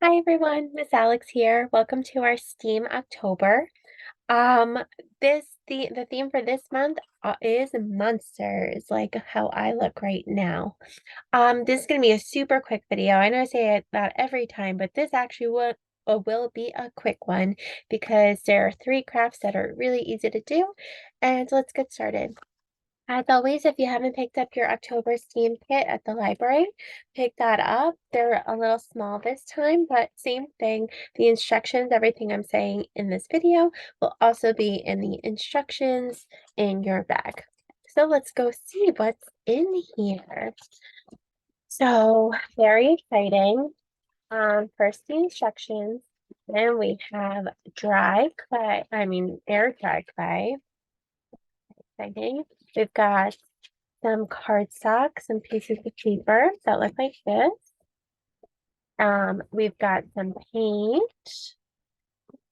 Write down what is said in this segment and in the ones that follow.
Hi everyone, Miss Alex here. Welcome to our STEAM October. Um, the theme for this month is monsters, like how I look right now. This is gonna be a super quick video. I know I say that every time, but this actually will be a quick one because there are three crafts that are really easy to do. And let's get started. As always, if you haven't picked up your October STEAM kit at the library, pick that up. They're a little small this time, but same thing. The instructions, everything I'm saying in this video will also be in the instructions in your bag. So let's go see what's in here. So very exciting. First the instructions. Then we have dry clay, air dry clay. Exciting. We've got some cardstock, some pieces of paper that look like this. We've got some paint,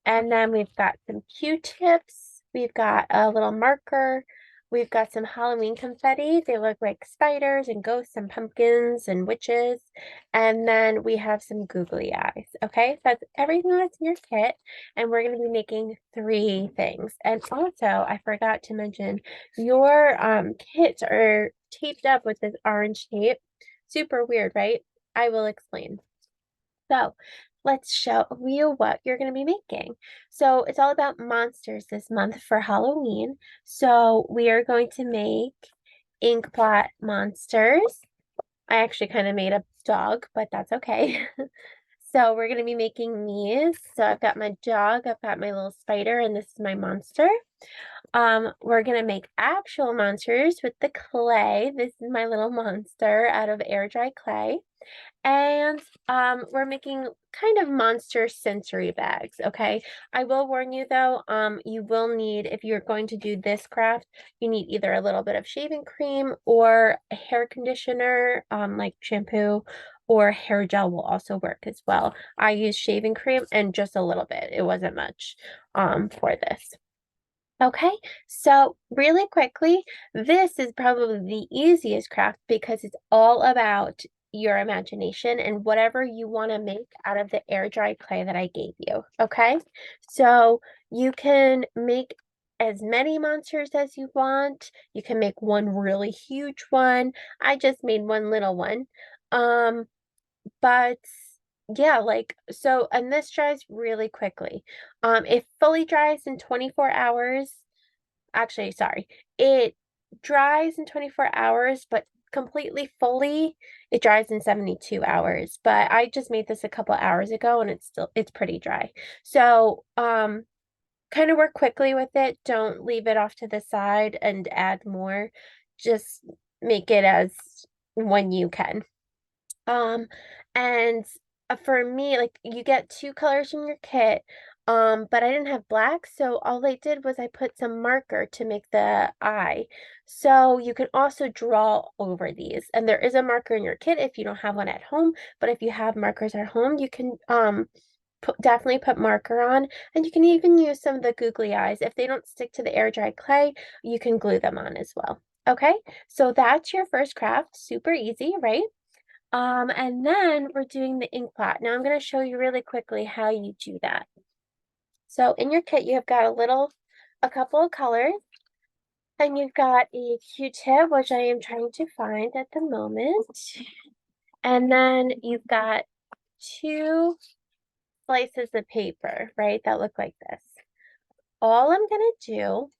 and then we've got some Q-tips. We've got a little marker. We've got some Halloween confetti. They look like spiders and ghosts and pumpkins and witches. And then we have some googly eyes. Okay, so that's everything that's in your kit. And we're going to be making three things. And also, I forgot to mention, your kits are taped up with this orange tape. Super weird, right? I will explain. So let's show you what you're going to be making. So it's all about monsters this month for Halloween. So we are going to make ink blot monsters. I actually kind of made a dog, but that's okay. So we're going to be making these. So I've got my dog, I've got my little spider, and this is my monster. We're gonna make actual monsters with the clay. This is my little monster out of air dry clay. And we're making kind of monster sensory bags, okay? I will warn you though, you will need, if you're going to do this craft, you need either a little bit of shaving cream or a hair conditioner, like shampoo, or hair gel will also work as well. I use shaving cream and just a little bit. It wasn't much for this. Okay, so really quickly, this is probably the easiest craft because it's all about your imagination and whatever you want to make out of the air dry clay that I gave you. Okay, so you can make as many monsters as you want. You can make one really huge one. I just made one little one. Um, but yeah, like so, and this dries really quickly. It fully dries in 24 hours. Actually, sorry. It dries in 24 hours, but completely fully it dries in 72 hours. But I just made this a couple hours ago and it's pretty dry. So, kind of work quickly with it. Don't leave it off to the side and add more. Just make it as when you can. Um, and for me, like you get two colors from your kit. But I didn't have black, so all I did was I put some marker to make the eye. So you can also draw over these. And there is a marker in your kit if you don't have one at home, but if you have markers at home, you can definitely put marker on, and you can even use some of the googly eyes. If they don't stick to the air dry clay, you can glue them on as well. Okay, so that's your first craft. Super easy, right? And then we're doing the ink blot. Now I'm going to show you really quickly how you do that. So in your kit, you have got a couple of colors, and you've got a Q-tip, which I am trying to find at the moment. And then you've got two slices of paper, right, that look like this. All I'm going to do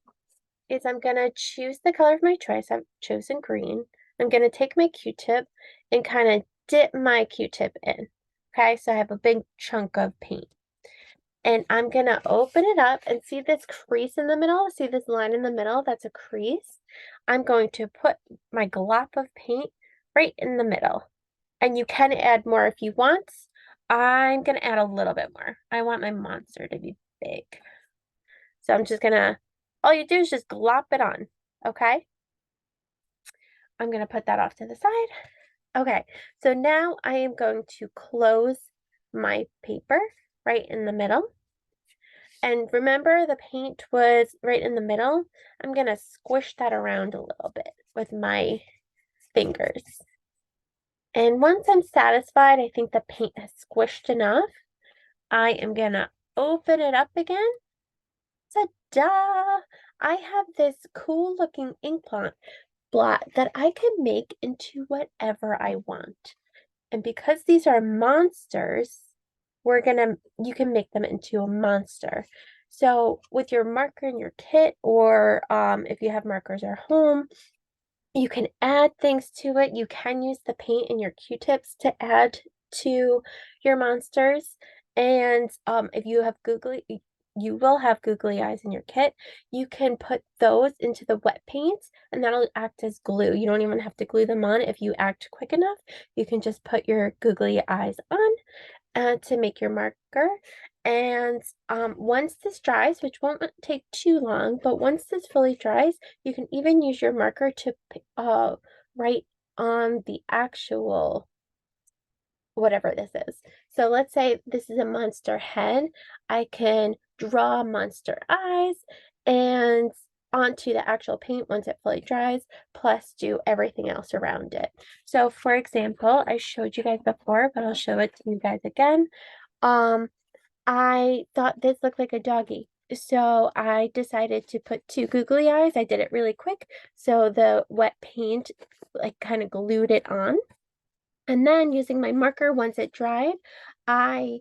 is I'm going to choose the color of my choice. I've chosen green. I'm going to take my Q-tip and kind of dip my Q-tip in. Okay, so I have a big chunk of paint. And I'm going to open it up and see this crease in the middle? See this line in the middle? That's a crease. I'm going to put my glop of paint right in the middle. And you can add more if you want. I'm going to add a little bit more. I want my monster to be big. So I'm just going to, all you do is just glop it on. Okay? I'm going to put that off to the side. Okay, so now I am going to close my paper right in the middle. And remember the paint was right in the middle? I'm going to squish that around a little bit with my fingers. And once I'm satisfied, I think the paint has squished enough. I am gonna open it up again. Ta-da! I have this cool looking ink blot that I can make into whatever I want. And because these are monsters, you can make them into a monster. So with your marker in your kit, or if you have markers at home, you can add things to it. You can use the paint in your Q-tips to add to your monsters. And if you have you will have googly eyes in your kit. You can put those into the wet paint and that'll act as glue. You don't even have to glue them on if you act quick enough. You can just put your googly eyes on to make your marker. And once this dries, which won't take too long, but once this fully dries, you can even use your marker to write on the actual whatever this is. So let's say this is a monster head. I can draw monster eyes and onto the actual paint once it fully dries, plus do everything else around it. So for example, I showed you guys before, but I'll show it to you guys again. I thought this looked like a doggy. So I decided to put two googly eyes. I did it really quick. So the wet paint like kind of glued it on. And then using my marker, once it dried, I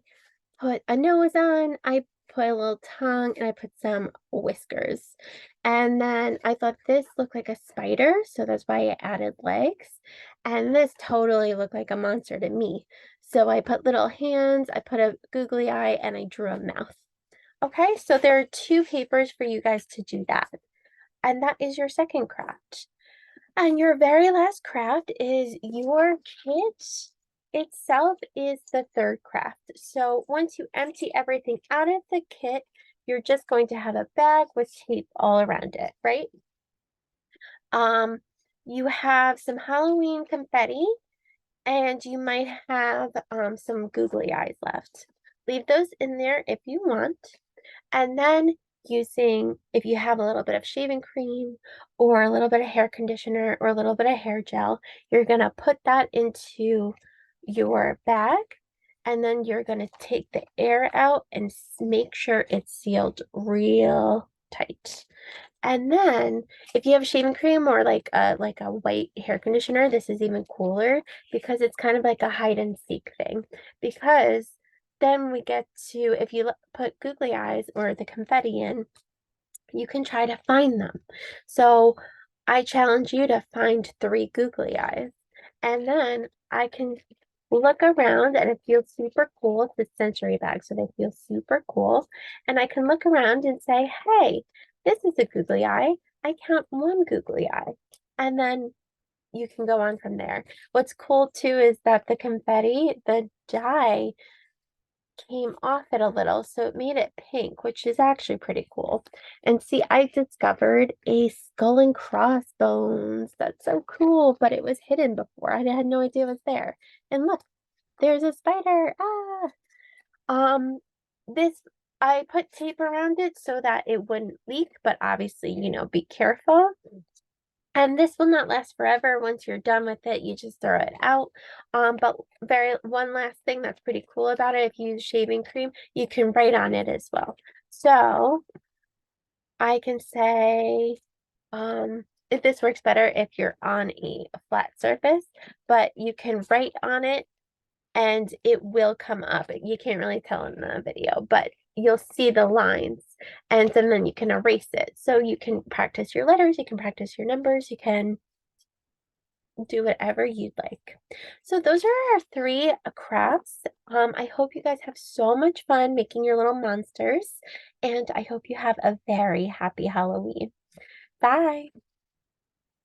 put a nose on, I put a little tongue, and I put some whiskers. And then I thought this looked like a spider, so that's why I added legs. And this totally looked like a monster to me. So I put little hands, I put a googly eye, and I drew a mouth. Okay, so there are two papers for you guys to do that. And that is your second craft. And your very last craft is your kit itself is the third craft. So once you empty everything out of the kit, you're just going to have a bag with tape all around it, right? You have some Halloween confetti and you might have some googly eyes left. Leave those in there if you want. And then if you have a little bit of shaving cream or a little bit of hair conditioner or a little bit of hair gel, you're going to put that into your bag. And then you're going to take the air out and make sure it's sealed real tight. And then if you have shaving cream or like a white hair conditioner, this is even cooler because it's kind of like a hide and seek thing. Because then we get to, if you put googly eyes or the confetti in, you can try to find them. So I challenge you to find 3 googly eyes. And then I can look around and it feels super cool. It's a sensory bag, so they feel super cool. And I can look around and say, hey, this is a googly eye. I count 1 googly eye. And then you can go on from there. What's cool too is that the confetti, the dye came off it a little, so it made it pink, which is actually pretty cool. And see, I discovered a skull and crossbones. That's so cool, but it was hidden before. I had no idea it was there. And look, there's a spider. Ah. This I put tape around it so that it wouldn't leak, but obviously, be careful. And this will not last forever. Once you're done with it, you just throw it out. But one last thing that's pretty cool about it, if you use shaving cream, you can write on it as well. So I can say, if this works better if you're on a flat surface, but you can write on it and it will come up. You can't really tell in the video, but you'll see the lines and then you can erase it. So you can practice your letters, you can practice your numbers, you can do whatever you'd like. So those are our 3 crafts. I hope you guys have so much fun making your little monsters, and I hope you have a very happy Halloween. Bye.